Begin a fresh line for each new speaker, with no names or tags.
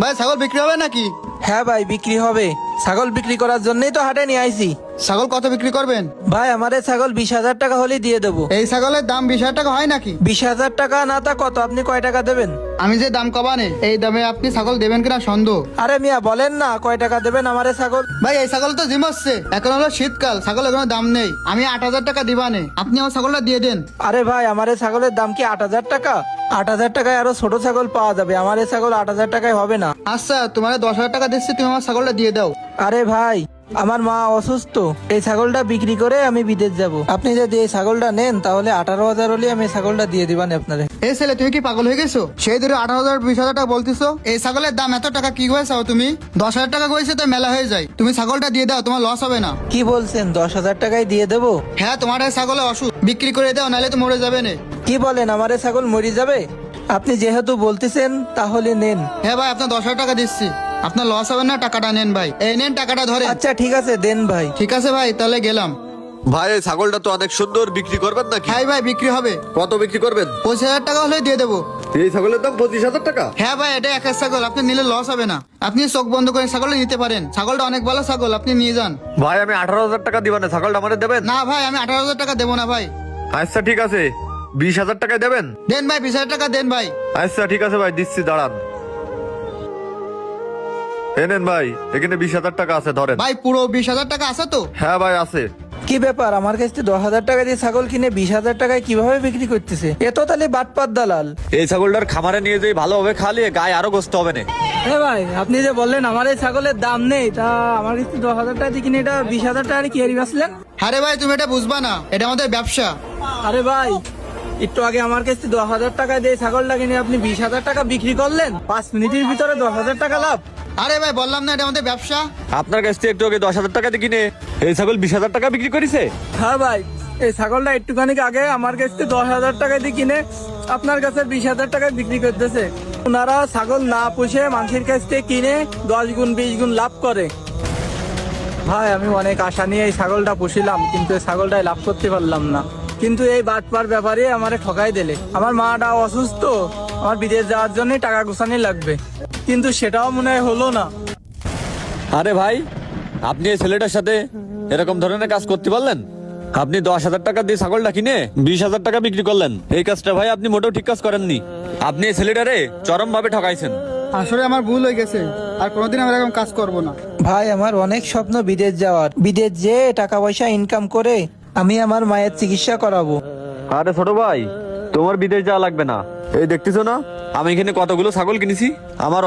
ভাই ছাগল বিক্রি হবে নাকি?
হ্যাঁ ভাই বিক্রি হবে। ছাগল বিক্রি করার জন্যই তো হাটে নিয়ে আইছি।
ছাগল কত বিক্রি করবেন?
ভাই আমার এই ছাগল 20,000 টাকা হলেই দিয়ে দেবো।
এই ছাগলের দাম 20,000 টাকা হয় নাকি?
20,000 টাকা না তা কত, আপনি কয় টাকা দেবেন?
আমি যে দাম কবানে এই দামে আপনি ছাগল দেবেন কিনা সন্দেহ।
আরে মিয়া বলেন না কয় টাকা দেবেন আমার এই ছাগল।
ভাই এই ছাগল তো জিমচ্ছে, এখন হলো শীতকাল, ছাগলের কোনো দাম নেই। আমি 8,000 টাকা দিবানে, আপনি আমার ছাগলটা দিয়ে দেন।
আরে ভাই আমার এই ছাগলের দাম কি 8,000 টাকা? 8,000 টাকায় আরো ছোট ছাগল পাওয়া যাবে, আমার এই ছাগল 8,000 টাকায় হবে না।
আচ্ছা তোমার 10,000 টাকা দিচ্ছি, তুমি আমার ছাগলটা দিয়ে দাও।
আরে ভাই আমার মা অসুস্থ, এই ছাগলটা বিক্রি করে আমি বিদেশ যাব। আপনি যদি এই ছাগলটা নেন তাহলে 18,000 হলে আমি এই ছাগলটা দিয়ে দিবান আপনারে।
এই ছেলে তুমি কি পাগল হয়ে গেছো? সেই ধরে 18,000 20,000 টাকা বলতেছো। এই ছাগলের দাম এত টাকা কি হয়েছে তুমি? 10,000 টাকা কইছে তো মেলা হয়ে যায়। তুমি ছাগলটা দিয়ে দাও, তোমার লস হবে না।
কি বলছেন 10,000 টাকায় দিয়ে দেবো?
হ্যাঁ তোমার এই ছাগলে অসুখ, বিক্রি করে দাও নাহলে তো মরে যাবে না।
কি বলেন আমার এই ছাগল মরে যাবে? আপনি যেহেতু বলতেছেন তাহলে নেন।
হ্যাঁ ভাই আপনার 10,000 টাকা দিচ্ছি, আপনার লস হবে না, টাকাটা নেন ভাই। এই নেন টাকাটা ধরে।
আচ্ছা ঠিক আছে দেন ভাই।
ঠিক আছে ভাই তাহলে গেলাম।
ভাই এই ছাগলটা তো অনেক সুন্দর, বিক্রি করবেন নাকি?
হ্যাঁ ভাই বিক্রি হবে।
কত বিক্রি করবেন?
25,000 টাকা হলে দিয়ে দেবো।
এই ছাগলের দাম 25,000 টাকা?
হ্যাঁ ভাই এটা একের ছাগল, আপনি নিলে লস হবে না। আপনি চোখ বন্ধ করে ছাগলটা নিতে পারেন, ছাগলটা অনেক ভালো ছাগল, আপনি নিয়ে যান।
ভাই আমি 18,000 টাকা দিবা না, ছাগলটা আমাদের দেবেন?
না ভাই আমি 18,000 টাকা দেবো না ভাই।
আচ্ছা ঠিক আছে, 20,000 টাকায় দেবেন?
দেন ভাই 20,000 টাকা দেন ভাই।
আচ্ছা ঠিক আছে ভাই, দিচ্ছি দাঁড়ান। নেন ভাই, এখানে 20,000 টাকা আছে, ধরেন।
ভাই পুরো 20,000 টাকা আছে তো?
হ্যাঁ ভাই আছে।
কি ব্যাপার, আমার কাছে 10,000 টাকা দিয়ে ছাগল কিনে 20,000 টাকায় কিভাবে বিক্রি করতেছে? এ তো তাহলে বাটপাত দালাল।
এই ছাগলটার খামারে নিয়ে যাই, ভালোভাবে খালিয়ে গায়ে আরো গোস্ত হবে না।
ভাই আপনি যে বললেন আমার এই ছাগলের দাম নেই, তা আমার কাছে 10,000 টাকা দিয়ে কিনে এটা 20,000 টাকা কি হারি বাঁচলেন?
আরে ভাই তুমি এটা বুঝবা না, এটা আমাদের ব্যবসা।
আরে ভাই একটু আগে আমার কাছে 10,000 টাকা দিয়ে ছাগলটা কিনে আপনি 20,000 টাকা বিক্রি করলেন, 5 মিনিটের ভিতরে 10,000 টাকা লাভ।
আরে ভাই বললাম না এটা আমাদের ব্যবসা।
আপনার কাছ থেকে একটু আগে 10,000 টাকা দিয়ে কিনে এই ছাগল 20,000 টাকা বিক্রি করেছে।
হ্যাঁ ভাই এই ছাগলটা একটুখানি আগে আমার কাছে 10,000 টাকা দিয়ে কিনে আপনার কাছে 20,000 টাকায় বিক্রি করতেছে। ওনারা ছাগল না পুষে মানুষের কাছ থেকে কিনে 10 গুণ 20 গুণ লাভ করে। ভাই আমি অনেক আশা নিয়ে এই ছাগলটা পুষিলাম, কিন্তু এই ছাগলটাই লাভ করতে পারলাম না। কিন্তু এই বাটপার ব্যাপারে আমারে ঠকাই দিলে। আমার মাটা অসুস্থ, আমার বিদেশ যাওয়ার জন্য টাকা গোছানি লাগবে, কিন্তু সেটাও মনে হয় হলো না।
আরে ভাই, আপনি এই ছেলেটার সাথে এরকম ধরনের কাজ করতে পারলেন? আপনি 10,000 টাকা দিয়ে ছাগলটা কিনে 20,000 টাকা বিক্রি করলেন। এই কাজটা ভাই আপনি মোটেও ঠিক কাজ করেননি। আপনি এই ছেলেটারে চরম ভাবে ঠকাইছেন।
আসলে আমার ভুল হয়ে গেছে, আর কোনোদিন আমরা এরকম কাজ করব না।
ভাই আমার অনেক স্বপ্ন বিদেশ যাওয়ার, বিদেশ যেয়ে টাকা পয়সা ইনকাম করে আমি আমার মায়ের চিকিৎসা করাবো।
আরে ছোট ভাই, তোমার বিদেশ যাওয়া লাগবে না। এই দেখতেছো না আমি এখানে কতগুলো ছাগল কিনেছি। আমার